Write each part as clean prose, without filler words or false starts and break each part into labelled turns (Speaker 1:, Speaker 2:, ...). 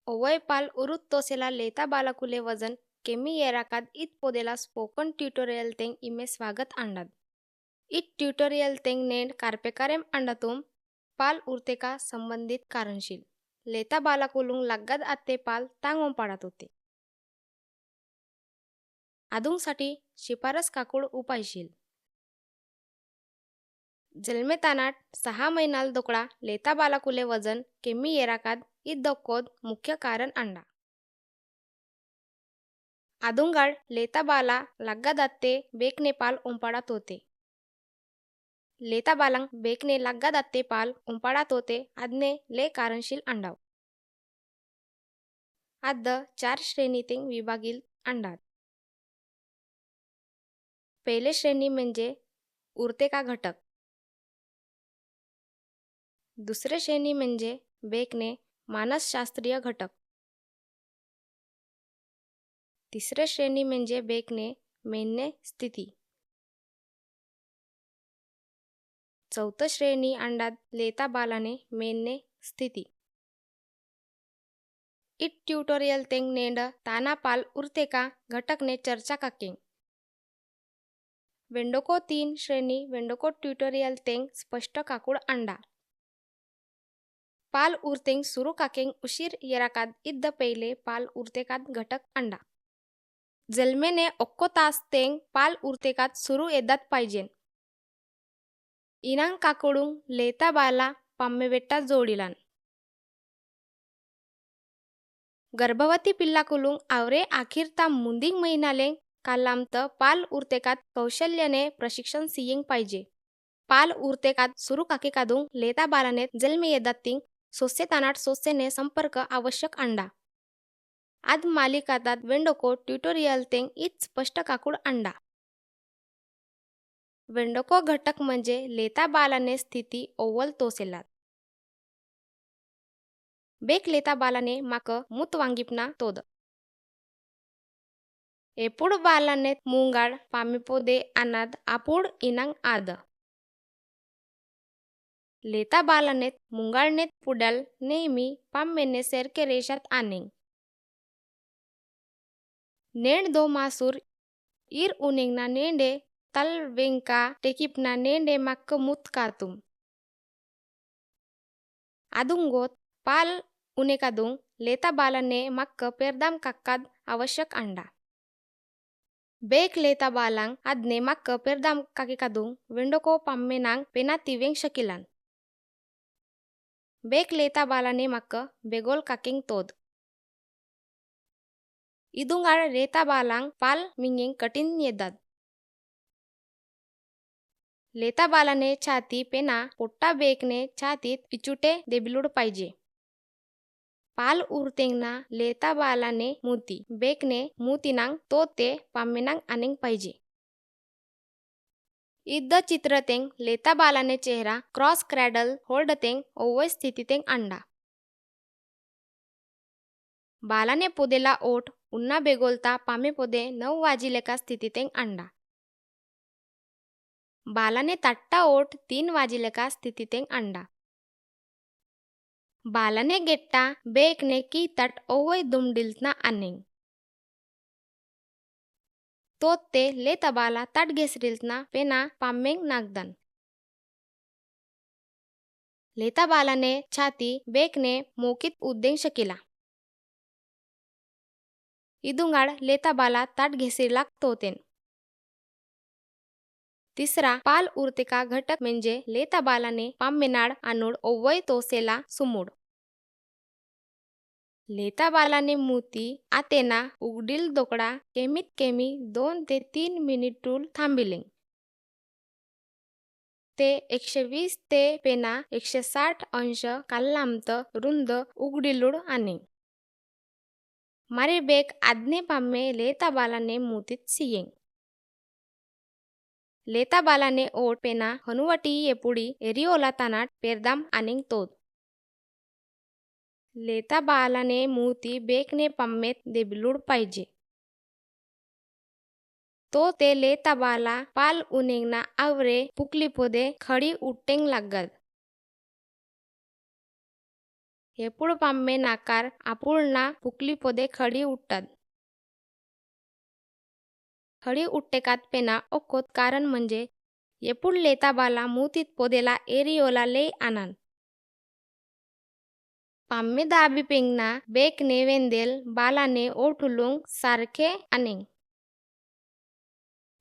Speaker 1: Ovai pal urut tosela leta balakule wazan kemi yerakad it podela spoken tutorial teng ime swagat andad. It tutorial teng nend karpekarem andatum पाल उरते का संबंधित कारणशील लेता बालाकुलुंग लग्गद आत्ते पाल तांगोम पाडत होते. आदुंगसाठी शिफारस काकुड उपायशील जन्मेतानाट 6 महिनाल दोकडा लेता बालाकुले वजन केमी येराकाद इत दक्कोद मुख्य कारण अंडा आदुंगाड लेता बाला लग्गदात्ते बेकने पाल उंपाडात होते. लेता बालंग बेकने लग्गदात्ते पाल उंपाडात होते आदने ले कारणशील अंडाव आद्द 4 श्रेणीतीं विभागील अंडात. पहिले श्रेणी म्हणजे उरते का घटक. दुसरे श्रेणी म्हणजे बेकने मानसशास्त्रीय घटक. तिसरे श्रेणी म्हणजे बेकने मेनने स्थिती. चौथ श्रेणी अंडात लेता बालाने मेनने स्थिती. इट ट्यूटोरियल तेंग नेंड ताना पाल उरते का घटकने चर्चा काकेंग. वेंडोको 3 श्रेणी वेंडोको ट्यूटोरियल तेंग स्पष्ट काकुड अंडा. पाल उरतेंग सुरू काकेंग उशीर येराकाद इद्द पहिले पाल उरतेकाद घटक अंडा. जल्मेने ओक्को तास तेंग पाल उरतेकाद सुरू येदात पाहिजेन. इनांग काकुडुंग लेता बाला पम्मेवेट्टा जोडिलान. गर्भवती पिल्लाकुलुंग आवरे आखिर ता मुंदिंग महिनालेंग कालामत पाल उरतेकात कौशल्याने प्रशिक्षण सियेंग पाहिजे. पाल उरतेकात सुरू काकेकादुंग लेता बालाने जन्मे येदातिंग सोसे तानाट सोसेने संपर्क आवश्यक अंडा. आद मालिकातात वेंडोको ट्यूटोरियल तेंग इत स्पष्ट काकुड अंडा. वेंडोको घटक म्हणजे लेता बालाने स्थिती ओवल तोसेलात. बेक लेता बालाने माक मुत वांगिपना तोद. एपुड बालाने मूंगाड पामिपोदे अनाद आपुड इनांग आद. लेता बालाने मुंगाडने पुडल नेहमी पाम्मेने सेरके रेषात आनेंग. नेंड दो मासूर इर उनेंगना नेंडे तल वेंका टेकिपना नेंडे माक्क मुत कातुम. आदुंगोत पाल उनेकादुंग लेता बालाने माक्क पेरदाम काक्काद आवश्यक अंडा. बेक लेता बालांग आदने माक्क पेरदाम काकेकादुंग वेंडोको पाम्मेनांग पेना तिवेंग शकिलान. बेक लेता बालाने माक्क बेगोल काकेंग तोद. इदुंगाड रेता बालांग पाल मिंगेंग कठिन येदात. लेता बालाने छाती पेना पोट्टा बेकने छातीत पिचुटे देबिलुड पाहिजे. पाल उरतेंगना लेता बालाने मूती बेकने मूतीनांग तो ते पाम्मेनांग आनेंग पाहिजे. इद्द चित्रतेंग लेता बालाने चेहरा क्रॉस क्रॅडल होल्डतेंग ओवय स्थितीतेंग अंडा. बालाने पोदेला ओठ उन्ना बेगोलता पामे पोदे 9 वाजिलेका स्थितीतेंग अंडा. बालाने ताट्टा ओठ 3 वाजिलेका स्थितीतेंग अंडा. बालाने गेट्टा बेकने की तट ओवय दुमडिलतना आनेंग. तो ते लेता बाला तट घेसरिलतना पेना पाम्मेंग नागदान. लेता बालाने छाती बेकने मोकित उद्देंग शकिला. इदुंगाड लेता बाला ताट घेसिलाक तोतेन. तिसरा पाल उरतेका घटक म्हणजे लेता बालाने पाम्मेनाड आणूड ओवय तोसेला सुमूड. लेता बालाने मूती आतेना उगडील दोकडा केमीत केमी 2 ते 3 मिनिटूल थांबिलेंग. ते 120 ते पेना 160 अंश काल्लामत रुंद उगडिलुड आनेंग. मारी बेक आदने पाम्मे लेता बालाने मूतीत सियेंग. लेता बालाने ओट पेना हनुवटी एपुडी एरिओला तानाट पेरदाम आनेंग तोद. लेता बालाने मूती बेकने पाम्मेत देबिलुड पाहिजे. तो ते लेता बाला पाल उनेंगना आवरे पुकलीपोदे खडी उट्टेंग लागगद. ఎప్పుడు పమ్మే నాకార్ అపుల్నా పుక్లి పొదే ఖడి ఉట్టद खडी उट्टेकात पेना ओक्कोत कारण म्हणजे एपुड लेता बाला मूतीत पोदेला एरियोला ले आनान पाम्मे दाबी पेंगना बेक ने वेंदेल बालाने ओठुलुंग सारखे अनिंग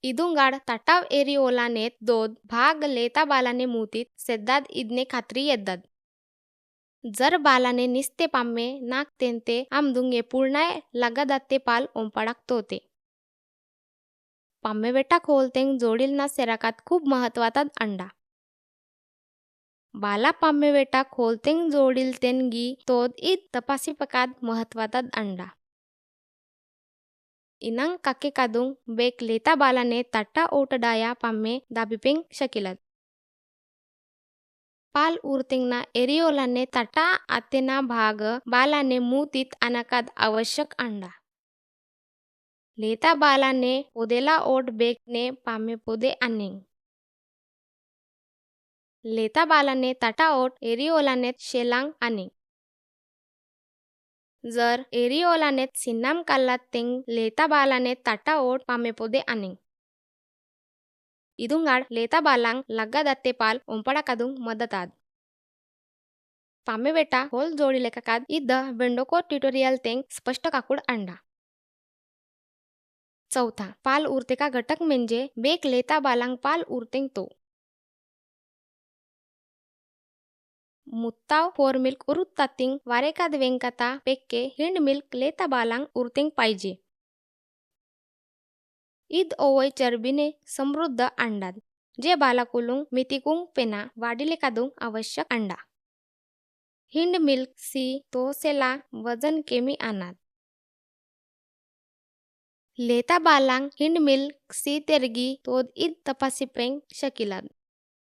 Speaker 1: इदुंगाड तटाव एरियोलाने दोद भाग लेता बालाने मूतीत सेद्दाद इदने खात्री येद्दाद जर बालाने निस्ते पाम्मे नाक तेंते आमदुंग एपुळनाय लगादाते पाल ओंपाडाकतोते पाम्मे बेटा खोलतेंग जोडील ना सेराकात खूप महत्वातात अंडा बाला पाम्मे बेटा खोलतेंग जोडील तेनगी तोद ईद तपासी पकात महत्वातात अंडा इनांग काके कादुंग बेक लेता बालाने तट्टा ओटडाया पाम्मे दाबिपेंग शकिलात पाल उरतेंगना एरियोलाने तटा आतेना भाग बालाने मूतीत अनाकाद आवश्यक अंडा लेता बालाने पोदेला ओट बेकने पामे पोदे अनिंग लेता बालाने तटा ओट एरियोलाने शेलांग अनिंग जर एरियोलाने सिन्नाम काल्लात तेंग लेता बालाने तटा ओट पामे पोदे अनिंग इदुंगाड लेता बालांग लग्गादाते पाल ओंपड़ा कादुंग मदताद पामे बेटा होल जोडी लेकाकाद इद्द वेंडोको ट्युटोरियल तेंग स्पष्ट काकुड अंडा चौथा पाल उरतेका घटक म्हणजे बेक लेता बालांग पाल उरतेंग तो मुत्ताव फोर मिल्क उरुत्तातिंग वारेकाद वेंकता पेक्के हिंड मिल्क लेता बालांग उरतेंग पाहिजे ईद ओवय चरबीने समृद्ध अंडाद जे बालाकुलुंग मितिकुंग पेना वाडिले कादुंग आवश्यक अंडा हिंड मिल्क सी तोसेला वजन केमी आनाद लेता बालांग हिंड मिल्क सी तेरगी तोद ईद तपासीपेंग शकिलाद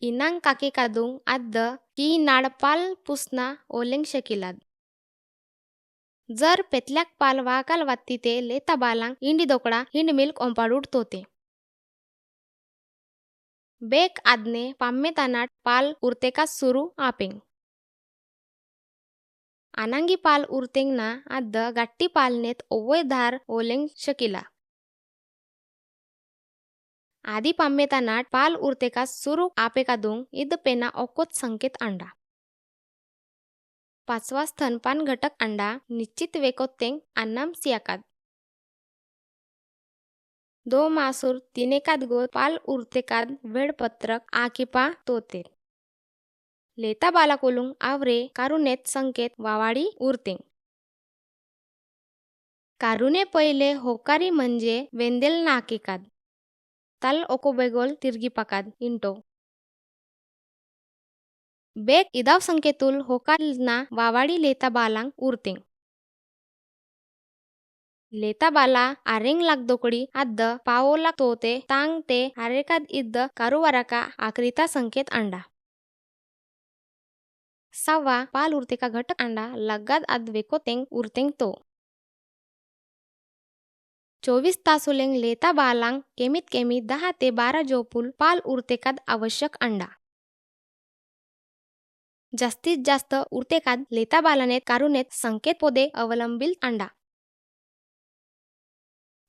Speaker 1: इनांग काके कादुंग आद्द की नाड पाल पुसना ओलेंग शकिलाद जर पेतल्याक पाल वाकाल वात्तीते लेता बालांग इंडी दोकडा हिंड मिल्क ओंपाडूड तोते बेक आदने पाम्मे तानाट पाल उरतेका सुरू आपेंग आनांगी पाल उरतेंग ना आद्द गट्टी पालनेत ओवय धार ओलेंग शकिला आदि पाम्मे तानाट पाल उरतेका सुरू आपेकादुंग इद पेना ओकोत संकेत अंडा पाचवा स्तनपान घटक अंडा निश्चित वेकोत्तेंग अन्नाम सियाकाद दो मासूर तिनेकाद गो पाल उरतेकाद वेळपत्रक आकिपा तोते लेता बालाकुलुंग आवरे कारुनेत संकेत वावाडी उरतेंग कारुने पहिले होकारी म्हणजे वेंदेल नाकिकाद तल ओकोबेगोल तिरगी पकाद इंटो बेक इदाव संकेतुल होकालना वावाडी लेता बालांग उरतेंग लेता बाला आरेंग लागदोकडी आद्द पावोला तोते तांग ते आरेकाद इद्द कारुवाराका आक्रिता संकेत अंडा सव्वा पाल उरतेका घटक अंडा लग्गाद आद वेकोतेंग उरतेंग तो 24 तासुलेंग लेता बालांग केमीत केमी 10 ते 12 जोपुल पाल उरतेकाद आवश्यक अंडा जास्तीत जास्त उरतेकाद लेता बालानेत कारुनेत संकेत पोदे अवलंबिल अंडा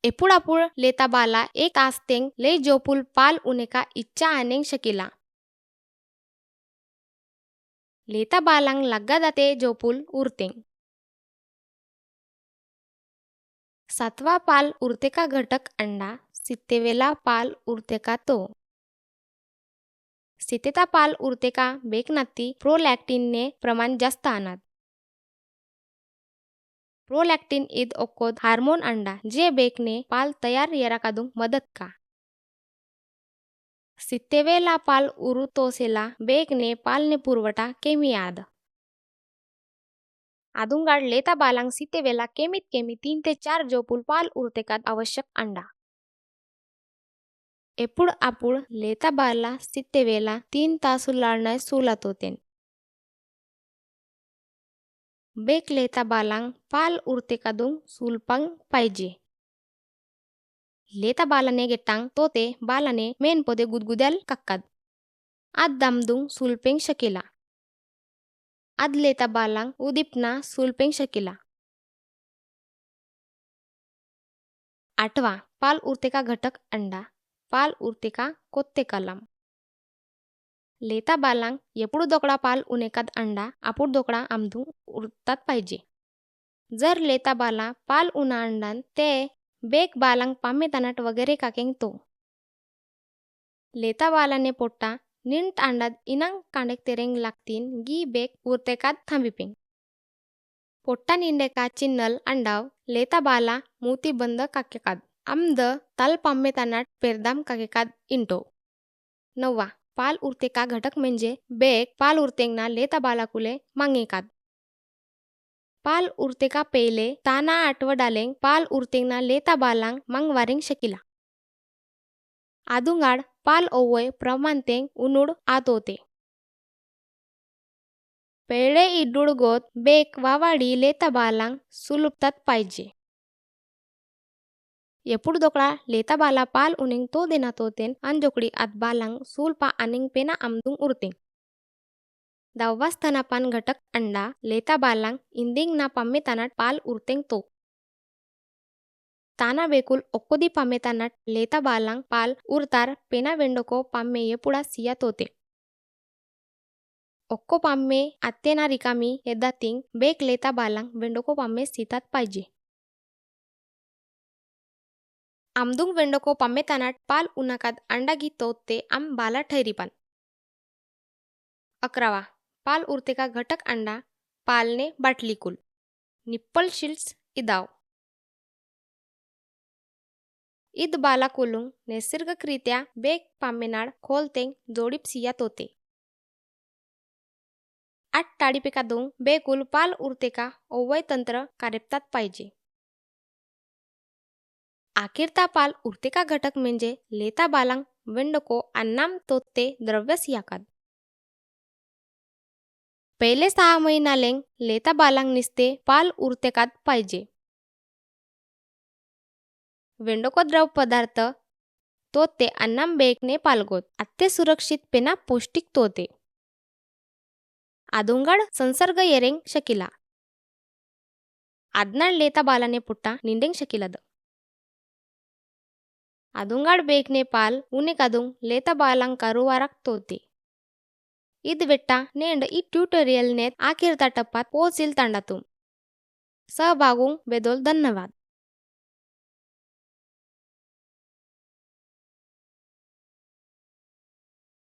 Speaker 1: एपुडापुळ लेता बाला एक तास तेंग ले जोपुल पाल उनेका इच्छा आनेंग शकिला लेता बालांग लग्गादाते जोपुल उरतेंग सातवा पाल उरतेका घटक अंडा सित्तेवेला पाल उरतेका तो सितेता पाल उरतेका बेकनाती प्रोलॅक्टिनने प्रमाण जास्त आनात प्रोलॅक्टिन इद ओक्कोद हार्मोन अंडा जे बेकने पाल तयार येराकादुंग मदत का सित्तेवेला पाल उरुतोसेला बेकने पालने पुरवठा केमी आद आदुंगाड लेता बालांग सित्तेवेला केमीत केमी 3 ते 4 जोपुल पाल उरतेकाद आवश्यक अंडा एपुड आपुड लेता बाला सित्तेवेला 3 तासुलाळनाय सुलातोतेन बेक लेता बालांग पाल उरतेकादुंग सुलपांग पाहिजे लेता बालाने गेटांग तोते बालाने मेन पोदे गुदगुद्याल कक्काद आद दामदुंग सुलपेंग शकेला लेता बालांग उदीपना सुलपेंग शकिला. 8वा पाल उरते का घटक अंडा. पाल उरते का कोत्ते कलाम. లేత బాలాంగ్ ఎప్పుడు దొకడా పాల్ ఉనేకద్ అండా అప్పుడు దొకడా ఆమ్దు ఉర్तात पाहिजे. जर लेता बाला पाल उना अंडान ते बेक बालांग पामे तनाट वगैरे काकेंग तो लेता बालाने पोट्टा निंट अंडात इनांग कांडेक तेरेंग लागतीन गी बेक उरतेकात थांबिपिंग. पोट्टा निंडेका चिन्नल अंडाव लेता बाला मूती बंद काकेकाद आमद तल पामे तनाट पेरदाम काकेकाद इंटो. 9वा पाल उरते का घटक म्हणजे बेक पाल उरतेंगना लेता बालाकुले मांगेकाद. पाल उरते का पेले ताना आठवडालेंग पाल उरतेंगना लेता बालांग मांगवारेंग शकिला. आदुंगाड पाल ओवय प्रमाणतेंग उनुड आत होते. पेळे इडुडगोत बेक वावाडी लेता बालांग सुलुपतात पाहिजे. ఎప్పుడు దొకడా లేత బాలా పాల్ ఉనింగ్ తో దేనా తోతెన్ అంజొకడి అద్ బాలాంగ్ సూల్పా అనింగ్ पेना आमदुंग उरतेंग. 10वा स्तनापान घटक अंडा लेता बालांग इंदिंग ना पामे तनाट पाल उरतेंग तो. ताना बेकुल ఒక్కొది पामे तनाट लेता बालांग पाल उरतार पेना वेंडोको पामे एपुडा सियात होते. ఒక్కో पामे అత్తేనా रिकामी एदातिंग बेक लेता बालांग वेंडोको पामे सीतात पाहिजे. आमदुंग वेंडोको पामे तनाट पाल उनाकाद अंडा गी तोते आम बाला ठैरीपान. 11वा पाल उरते का घटक अंडा पालने बाटलीकुल निप्पल शिल्स इदाव. ईद बाला कुलुंग नैसर्गिकरित्या बेक पामेनाड खोलतेंग जोडीप सियात होते. 8 टाडीपेकादुंग बेकुल पाल उरते का ओवय तंत्र कार्यतात पाहिजे. आखिरता पाल उरते का घटक म्हणजे लेता बालांग वेंडोको अन्नाम तोते द्रव्य सियाकाद. पहिले 6 महिनालेंग लेता बालांग निस्ते पाल उरतेकाद पाहिजे. वेंडोको द्रव पदार्थ तोते अन्नाम बेकने पालगोत अत्ते सुरक्षित पेना पौष्टिक तोते. आदुंगाड संसर्ग येरेंग शकिला. आदनाड लेता बालाने पुट्टा निंडेंग शकिलाद. आदुंगाड बेकने पाल उनेकादुंग लेता बालांग करुवाराक तोते. इद वेट्टा नेंड ई ट्यूटोरियल नेत आखिरता टप्पात पोहोचील तांडातुम सहभागुंग बेदोल धन्यवाद.